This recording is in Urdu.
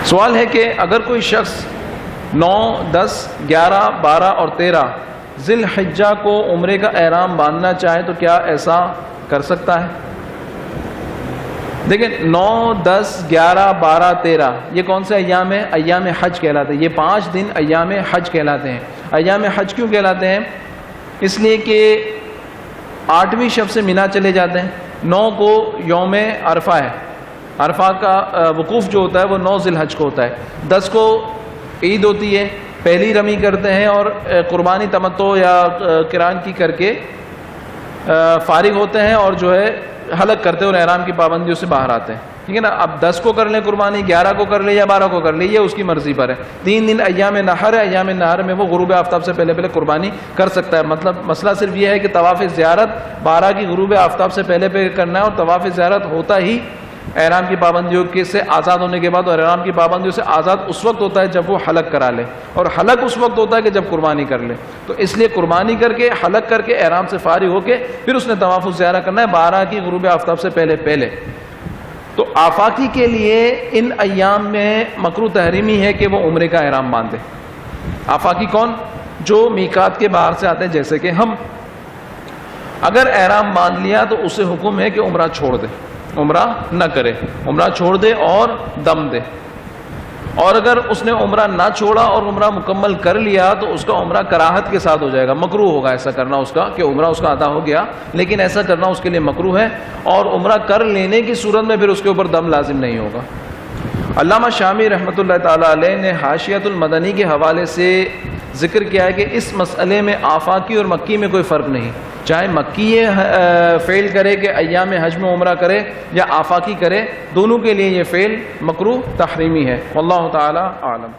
سوال ہے کہ اگر کوئی شخص 9, 10, 11, 12 اور 13 ذی الحجہ کو عمرے کا احرام باندھنا چاہے تو کیا ایسا کر سکتا ہے؟ دیکھیں 9, 10, 11, 12, 13 یہ کون سے ایام ہیں؟ ایام حج کہلاتے ہیں. یہ 5 دن ایام حج کہلاتے ہیں. ایام حج کیوں کہلاتے ہیں؟ اس لیے کہ 8ویں شب سے مینا چلے جاتے ہیں. 9 کو یوم عرفہ ہے، عرفہ کا وقوف جو ہوتا ہے وہ 9 ذی الحج کو ہوتا ہے. 10 کو عید ہوتی ہے، پہلی رمی کرتے ہیں اور قربانی تمتع یا قران کی کر کے فارغ ہوتے ہیں اور جو ہے حلق کرتے ہیں اور احرام کی پابندیوں سے باہر آتے ہیں. ٹھیک ہے نا. اب 10 کو کر لیں قربانی، 11 کو کر لیں یا 12 کو کر لیں، یہ اس کی مرضی پر ہے. 3 دن ایام نحر ہے، ایام نحر میں وہ غروب آفتاب سے پہلے قربانی کر سکتا ہے. مطلب مسئلہ صرف یہ ہے کہ طواف زیارت 12 کی غروب آفتاب سے پہلے کرنا ہے، اور طواف زیارت ہوتا ہی احرام کی پابندیوں سے آزاد ہونے کے بعد، اور احرام کی پابندیوں سے آزاد اس وقت ہوتا ہے جب وہ حلق کرا لے، اور حلق اس وقت ہوتا ہے کہ جب قربانی کر لے. تو اس لیے قربانی کر کے حلق کر کے احرام سے فارغ ہو کے پھر اس نے طواف الزیارہ کرنا ہے 12 کی غروب آفتاب سے پہلے. تو آفاقی کے لیے ان ایام میں مکروہ تحریمی ہے کہ وہ عمرے کا احرام باندھے. آفاقی کون؟ جو میقات کے باہر سے آتے ہیں، جیسے کہ ہم. اگر احرام باندھ لیا تو اسے حکم ہے کہ عمرہ چھوڑ دے، عمرہ نہ کرے، عمرہ چھوڑ دے اور دم دے. اور اگر اس نے عمرہ نہ چھوڑا اور عمرہ مکمل کر لیا تو اس کا عمرہ کراہت کے ساتھ ہو جائے گا. مکروہ ہوگا ایسا کرنا اس کا، کہ عمرہ اس کا ادا ہو گیا لیکن ایسا کرنا اس کے لیے مکروہ ہے. اور عمرہ کر لینے کی صورت میں پھر اس کے اوپر دم لازم نہیں ہوگا. علامہ شامی رحمۃ اللہ تعالی علیہ نے حاشیۃ المدنی کے حوالے سے ذکر کیا ہے کہ اس مسئلے میں آفاقی اور مکی میں کوئی فرق نہیں. چاہے مکی فعل کرے کہ ایام حج میں عمرہ کرے یا آفاقی کرے، دونوں کے لیے یہ فعل مکروہ تحریمی ہے. واللہ تعالی اعلم.